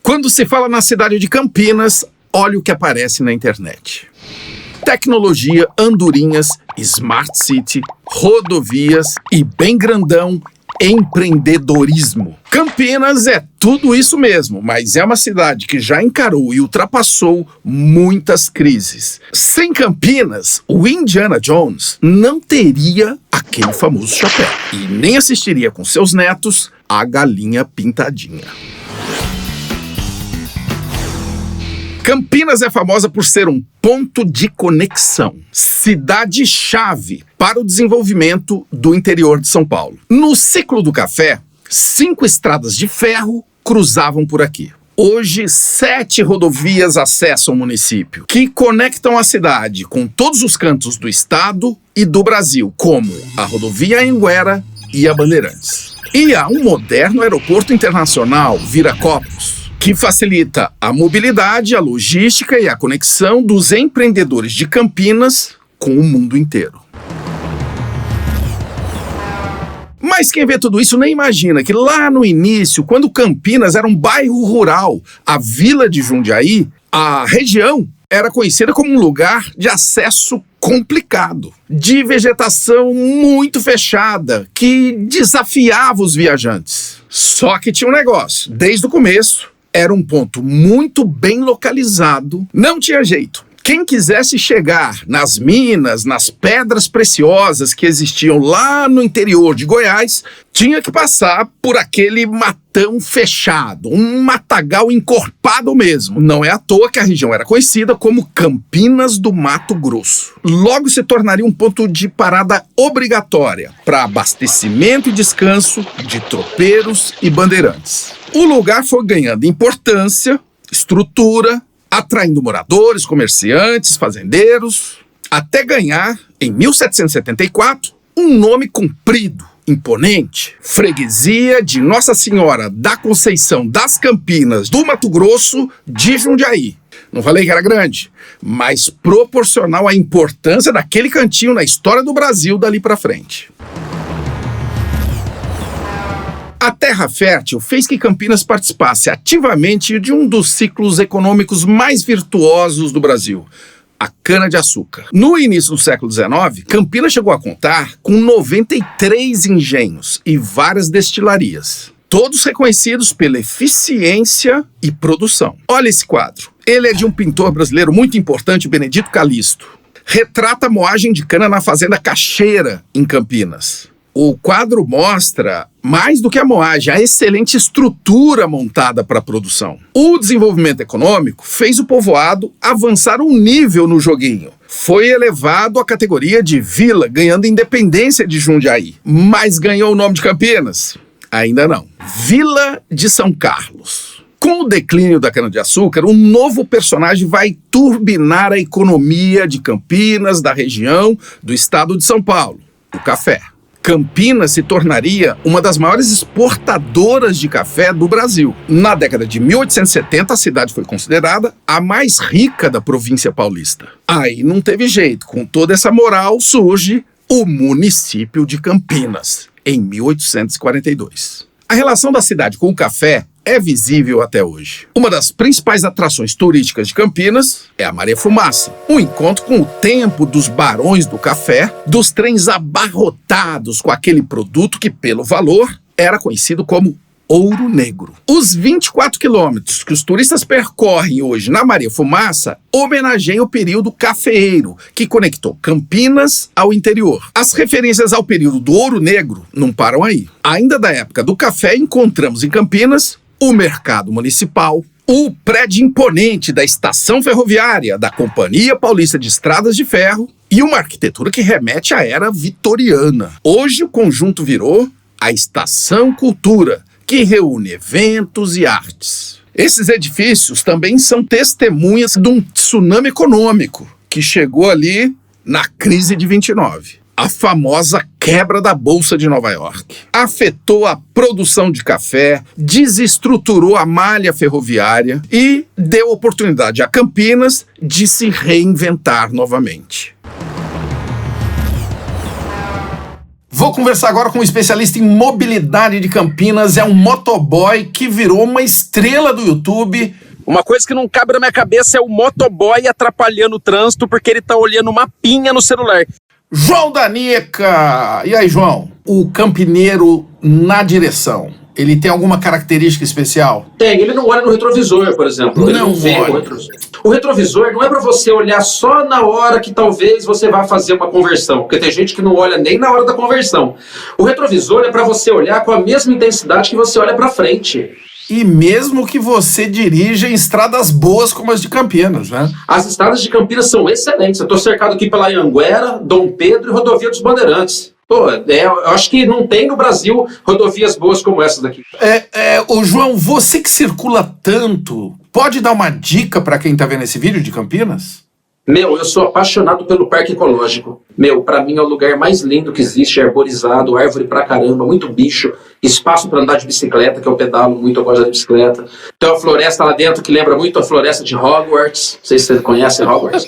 Quando se fala na cidade de Campinas, olha o que aparece na internet. Tecnologia, andorinhas, Smart City, rodovias e, bem grandão, empreendedorismo. Campinas é tudo isso mesmo, mas é uma cidade que já encarou e ultrapassou muitas crises. Sem Campinas, o Indiana Jones não teria aquele famoso chapéu e nem assistiria com seus netos a Galinha Pintadinha. Campinas é famosa por ser um ponto de conexão, cidade-chave para o desenvolvimento do interior de São Paulo. No ciclo do café, 5 estradas de ferro cruzavam por aqui. Hoje, 7 rodovias acessam o município, que conectam a cidade com todos os cantos do estado e do Brasil, como a rodovia Anhanguera e a Bandeirantes. E há um moderno aeroporto internacional, Viracopos, que facilita a mobilidade, a logística e a conexão dos empreendedores de Campinas com o mundo inteiro. Mas quem vê tudo isso nem imagina que lá no início, quando Campinas era um bairro rural, a Vila de Jundiaí, a região era conhecida como um lugar de acesso complicado, de vegetação muito fechada, que desafiava os viajantes. Só que tinha um negócio, desde o começo, era um ponto muito bem localizado, não tinha jeito. Quem quisesse chegar nas minas, nas pedras preciosas que existiam lá no interior de Goiás, tinha que passar por aquele matão fechado, um matagal encorpado mesmo. Não é à toa que a região era conhecida como Campinas do Mato Grosso. Logo se tornaria um ponto de parada obrigatória para abastecimento e descanso de tropeiros e bandeirantes. O lugar foi ganhando importância, estrutura, atraindo moradores, comerciantes, fazendeiros, até ganhar, em 1774, um nome comprido, imponente: Freguesia de Nossa Senhora da Conceição das Campinas do Mato Grosso de Jundiaí. Não falei que era grande, mas proporcional à importância daquele cantinho na história do Brasil dali para frente. A terra fértil fez que Campinas participasse ativamente de um dos ciclos econômicos mais virtuosos do Brasil, a cana-de-açúcar. No início do século XIX, Campinas chegou a contar com 93 engenhos e várias destilarias, todos reconhecidos pela eficiência e produção. Olha esse quadro. Ele é de um pintor brasileiro muito importante, Benedito Calixto. Retrata a moagem de cana na fazenda Cacheira, em Campinas. O quadro mostra, mais do que a moagem, a excelente estrutura montada para a produção. O desenvolvimento econômico fez o povoado avançar um nível no joguinho. Foi elevado à categoria de vila, ganhando independência de Jundiaí. Mas ganhou o nome de Campinas? Ainda não. Vila de São Carlos. Com o declínio da cana-de-açúcar, um novo personagem vai turbinar a economia de Campinas, da região, do estado de São Paulo: o café. Campinas se tornaria uma das maiores exportadoras de café do Brasil. Na década de 1870, a cidade foi considerada a mais rica da província paulista. Aí não teve jeito, com toda essa moral surge o município de Campinas, em 1842. A relação da cidade com o café é visível até hoje. Uma das principais atrações turísticas de Campinas é a Maria Fumaça, um encontro com o tempo dos barões do café, dos trens abarrotados com aquele produto que, pelo valor, era conhecido como Ouro Negro. Os 24 quilômetros que os turistas percorrem hoje na Maria Fumaça homenageiam o período cafeeiro, que conectou Campinas ao interior. As referências ao período do Ouro Negro não param aí. Ainda da época do café, encontramos em Campinas o mercado municipal, o prédio imponente da estação ferroviária da Companhia Paulista de Estradas de Ferro e uma arquitetura que remete à era vitoriana. Hoje o conjunto virou a Estação Cultura, que reúne eventos e artes. Esses edifícios também são testemunhas de um tsunami econômico que chegou ali na crise de 29. A famosa quebra da Bolsa de Nova York. Afetou a produção de café, desestruturou a malha ferroviária e deu oportunidade a Campinas de se reinventar novamente. Vou conversar agora com um especialista em mobilidade de Campinas, é um motoboy que virou uma estrela do YouTube. Uma coisa que não cabe na minha cabeça é o motoboy atrapalhando o trânsito porque ele tá olhando uma pinha no celular. João Danica! E aí, João? O campineiro na direção, ele tem alguma característica especial? Tem, ele não olha no retrovisor, por exemplo. Ele Não vê olha. o retrovisor. O retrovisor não é para você olhar só na hora que talvez você vá fazer uma conversão, porque tem gente que não olha nem na hora da conversão. O retrovisor é para você olhar com a mesma intensidade que você olha para frente. E mesmo que você dirija em estradas boas como as de Campinas, né? As estradas de Campinas são excelentes. Eu estou cercado aqui pela Anhanguera, Dom Pedro e Rodovia dos Bandeirantes. Pô, eu acho que não tem no Brasil rodovias boas como essas daqui. Ô João, você que circula tanto, pode dar uma dica para quem tá vendo esse vídeo de Campinas? Eu sou apaixonado pelo Parque Ecológico. Pra mim é o lugar mais lindo que existe, arborizado, árvore pra caramba, muito bicho, espaço para andar de bicicleta, que eu pedalo muito, eu gosto de bicicleta. Tem uma floresta lá dentro que lembra muito a floresta de Hogwarts. Não sei se você conhece Hogwarts.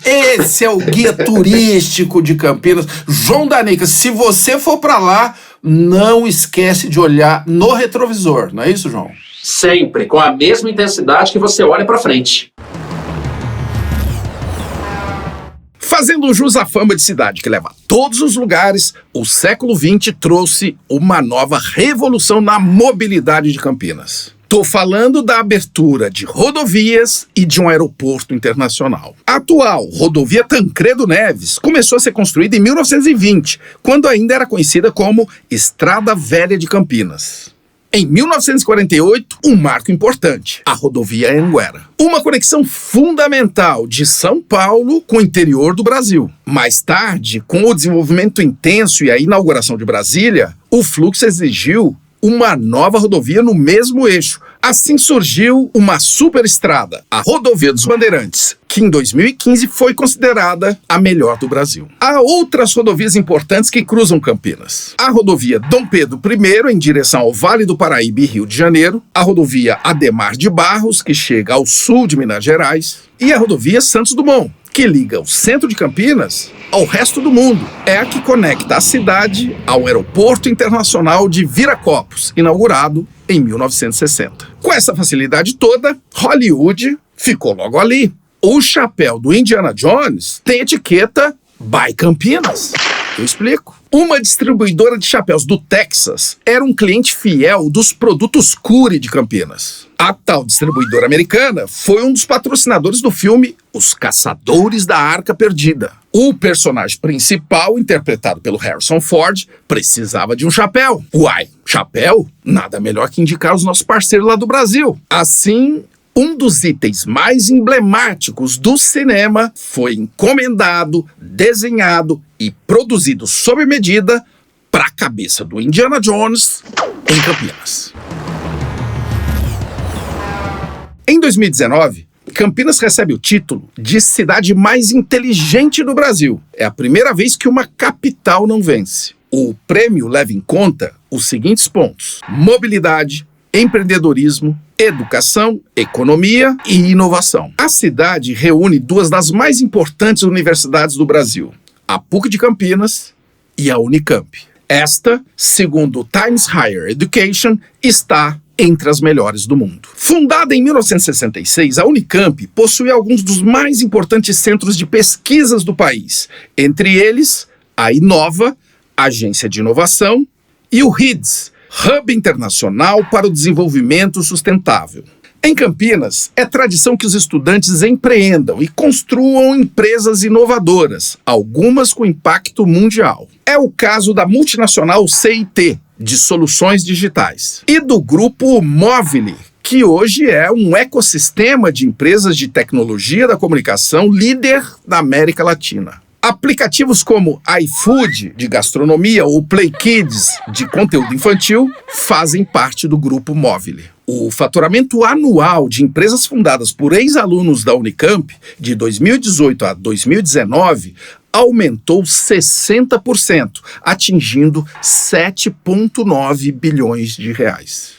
Esse é o guia turístico de Campinas. João Danica, se você for para lá, não esquece de olhar no retrovisor, não é isso, João? Sempre, com a mesma intensidade que você olha pra frente. Fazendo jus à fama de cidade que leva a todos os lugares, o século XX trouxe uma nova revolução na mobilidade de Campinas. Tô falando da abertura de rodovias e de um aeroporto internacional. A atual rodovia Tancredo Neves começou a ser construída em 1920, quando ainda era conhecida como Estrada Velha de Campinas. Em 1948, um marco importante, a rodovia Anhanguera. Uma conexão fundamental de São Paulo com o interior do Brasil. Mais tarde, com o desenvolvimento intenso e a inauguração de Brasília, o fluxo exigiu uma nova rodovia no mesmo eixo. Assim surgiu uma superestrada, a Rodovia dos Bandeirantes, que em 2015 foi considerada a melhor do Brasil. Há outras rodovias importantes que cruzam Campinas. A rodovia Dom Pedro I, em direção ao Vale do Paraíba e Rio de Janeiro, a rodovia Ademar de Barros, que chega ao sul de Minas Gerais, e a rodovia Santos Dumont, que liga o centro de Campinas ao resto do mundo. É a que conecta a cidade ao Aeroporto Internacional de Viracopos, inaugurado em 1960. Com essa facilidade toda, Hollywood ficou logo ali. O chapéu do Indiana Jones tem etiqueta By Campinas. Eu explico. Uma distribuidora de chapéus do Texas era um cliente fiel dos produtos Cury de Campinas. A tal distribuidora americana foi um dos patrocinadores do filme Os Caçadores da Arca Perdida. O personagem principal, interpretado pelo Harrison Ford, precisava de um chapéu. Uai, chapéu? Nada melhor que indicar os nossos parceiros lá do Brasil. Assim, um dos itens mais emblemáticos do cinema foi encomendado, desenhado e produzido sob medida para a cabeça do Indiana Jones em Campinas. Em 2019, Campinas recebe o título de cidade mais inteligente do Brasil. É a primeira vez que uma capital não vence. O prêmio leva em conta os seguintes pontos: mobilidade, empreendedorismo, educação, economia e inovação. A cidade reúne duas das mais importantes universidades do Brasil, a PUC de Campinas e a Unicamp. Esta, segundo o Times Higher Education, está entre as melhores do mundo. Fundada em 1966, a Unicamp possui alguns dos mais importantes centros de pesquisas do país, entre eles a Inova, Agência de Inovação, e o RIDS, Hub Internacional para o Desenvolvimento Sustentável. Em Campinas, é tradição que os estudantes empreendam e construam empresas inovadoras, algumas com impacto mundial. É o caso da multinacional CIT, de soluções digitais, e do grupo Movile, que hoje é um ecossistema de empresas de tecnologia da comunicação líder da América Latina. Aplicativos como iFood, de gastronomia, ou Play Kids, de conteúdo infantil, fazem parte do grupo Movile. O faturamento anual de empresas fundadas por ex-alunos da Unicamp, de 2018 a 2019, aumentou 60%, atingindo 7,9 bilhões de reais.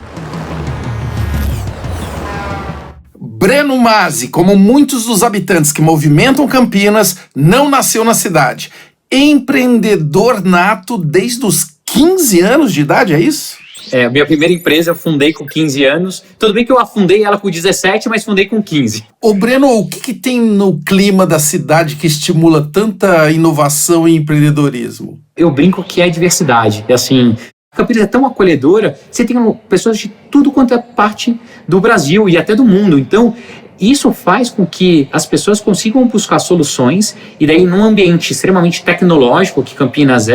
Breno Masi, como muitos dos habitantes que movimentam Campinas, não nasceu na cidade. empreendedor nato desde os 15 anos de idade, é isso? Minha primeira empresa eu fundei com 15 anos. Tudo bem que eu afundei ela com 17, mas fundei com 15. Ô Breno, o que tem no clima da cidade que estimula tanta inovação e empreendedorismo? Eu brinco que é diversidade. Assim, Campinas é tão acolhedora, você tem pessoas de tudo quanto é parte do Brasil e até do mundo. Então, isso faz com que as pessoas consigam buscar soluções e daí num ambiente extremamente tecnológico, que Campinas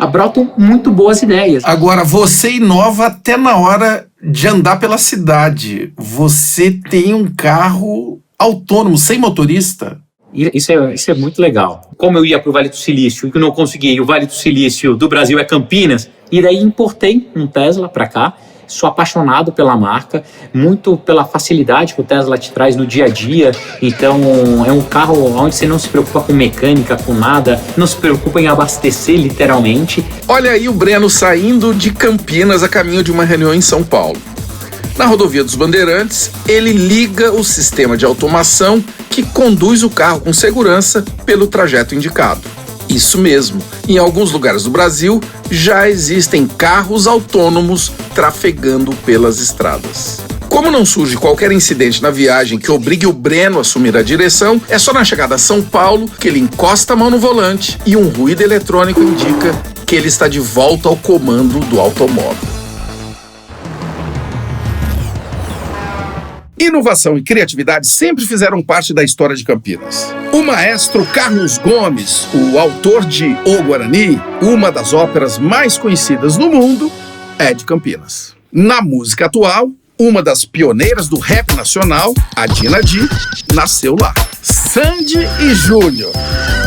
brotam muito boas ideias. Agora, você inova até na hora de andar pela cidade. Você tem um carro autônomo, sem motorista. Isso é muito legal. Como eu ia para o Vale do Silício e não consegui, e o Vale do Silício do Brasil é Campinas, e daí importei um Tesla para cá. Sou apaixonado pela marca, muito pela facilidade que o Tesla te traz no dia a dia. Então é um carro onde você não se preocupa com mecânica, com nada, não se preocupa em abastecer literalmente. Olha aí o Breno saindo de Campinas a caminho de uma reunião em São Paulo. Na rodovia dos Bandeirantes, ele liga o sistema de automação que conduz o carro com segurança pelo trajeto indicado. Isso mesmo, em alguns lugares do Brasil já existem carros autônomos trafegando pelas estradas. Como não surge qualquer incidente na viagem que obrigue o Breno a assumir a direção, é só na chegada a São Paulo que ele encosta a mão no volante e um ruído eletrônico indica que ele está de volta ao comando do automóvel. Inovação e criatividade sempre fizeram parte da história de Campinas. O maestro Carlos Gomes, o autor de O Guarani, uma das óperas mais conhecidas no mundo, é de Campinas. Na música atual, uma das pioneiras do rap nacional, a Dina Di, nasceu lá. Sandy e Júnior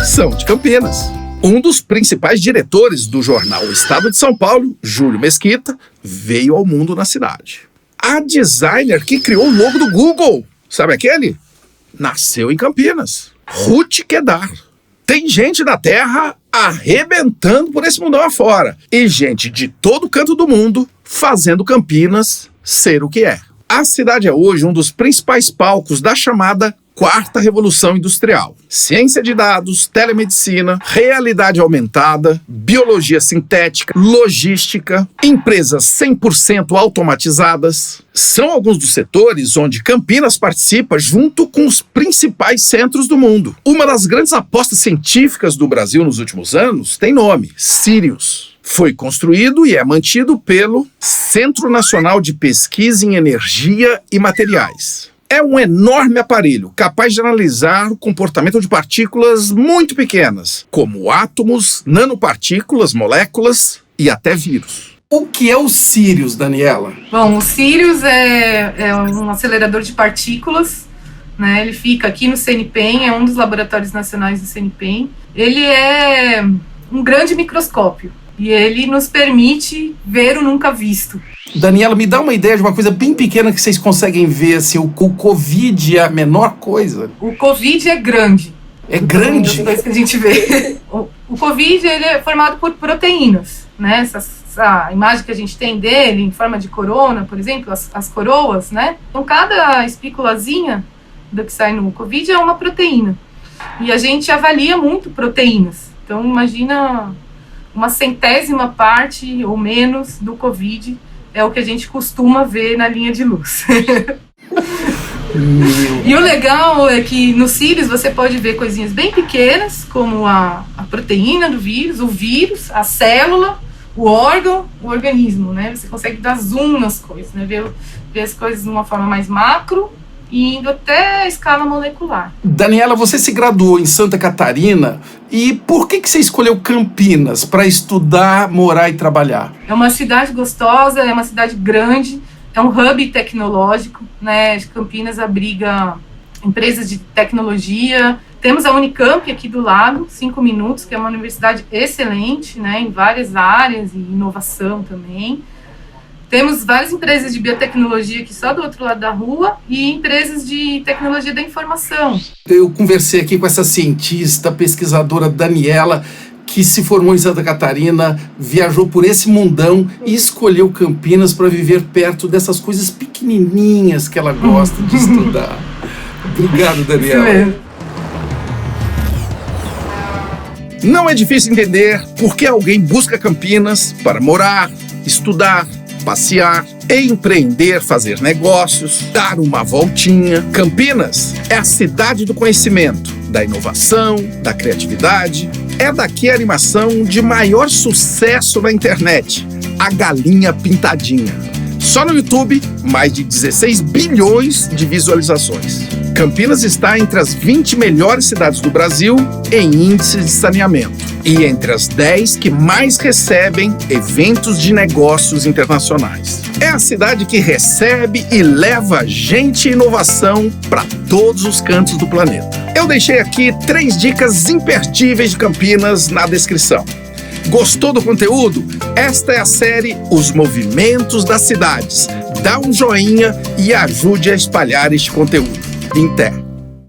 são de Campinas. Um dos principais diretores do jornal O Estado de São Paulo, Júlio Mesquita, veio ao mundo na cidade. A designer que criou o logo do Google, sabe aquele? Nasceu em Campinas. Ruth Kedar. Tem gente da terra arrebentando por esse mundão afora. E gente de todo canto do mundo fazendo Campinas ser o que é. A cidade é hoje um dos principais palcos da chamada Quarta Revolução Industrial. Ciência de dados, telemedicina, realidade aumentada, biologia sintética, logística, empresas 100% automatizadas. São alguns dos setores onde Campinas participa junto com os principais centros do mundo. Uma das grandes apostas científicas do Brasil nos últimos anos tem nome: Sirius. Foi construído e é mantido pelo Centro Nacional de Pesquisa em Energia e Materiais. É um enorme aparelho capaz de analisar o comportamento de partículas muito pequenas, como átomos, nanopartículas, moléculas e até vírus. O que é o Sirius, Daniela? Bom, o Sirius é um acelerador de partículas, né? Ele fica aqui no CNPEM, é um dos laboratórios nacionais do CNPEM. Ele é um grande microscópio e ele nos permite ver o nunca visto. Daniela, me dá uma ideia de uma coisa bem pequena que vocês conseguem ver, assim, o Covid é a menor coisa? O Covid é grande. É grande? Das coisas que a gente vê. O Covid, ele é formado por proteínas, né? Essa imagem que a gente tem dele em forma de corona, por exemplo, as coroas, né? Então, cada espículazinha do que sai no Covid é uma proteína. E a gente avalia muito proteínas. Então, imagina uma 100ª parte ou menos do Covid é o que a gente costuma ver na linha de luz. E o legal é que no Sirius você pode ver coisinhas bem pequenas, como a proteína do vírus, o vírus, a célula, o órgão, o organismo, né? Você consegue dar zoom nas coisas, né? Ver as coisas de uma forma mais macro e indo até a escala molecular. Daniela, você se graduou em Santa Catarina e por que você escolheu Campinas para estudar, morar e trabalhar? É uma cidade gostosa, é uma cidade grande, é um hub tecnológico, né? Campinas abriga empresas de tecnologia. Temos a Unicamp aqui do lado, 5 minutos, que é uma universidade excelente, né? Em várias áreas e inovação também. Temos várias empresas de biotecnologia aqui só do outro lado da rua e empresas de tecnologia da informação. Eu conversei aqui com essa cientista, pesquisadora Daniela, que se formou em Santa Catarina, viajou por esse mundão e escolheu Campinas para viver perto dessas coisas pequenininhas que ela gosta de estudar. Obrigado, Daniela. Isso mesmo. Não é difícil entender por que alguém busca Campinas para morar, estudar, passear, empreender, fazer negócios, dar uma voltinha. Campinas é a cidade do conhecimento, da inovação, da criatividade. É daqui a animação de maior sucesso na internet, a Galinha Pintadinha. Só no YouTube, mais de 16 bilhões de visualizações. Campinas está entre as 20 melhores cidades do Brasil em índice de saneamento e entre as 10 que mais recebem eventos de negócios internacionais. É a cidade que recebe e leva gente e inovação para todos os cantos do planeta. Eu deixei aqui 3 dicas imperdíveis de Campinas na descrição. Gostou do conteúdo? Esta é a série Os Movimentos das Cidades. Dá um joinha e ajude a espalhar este conteúdo. Até!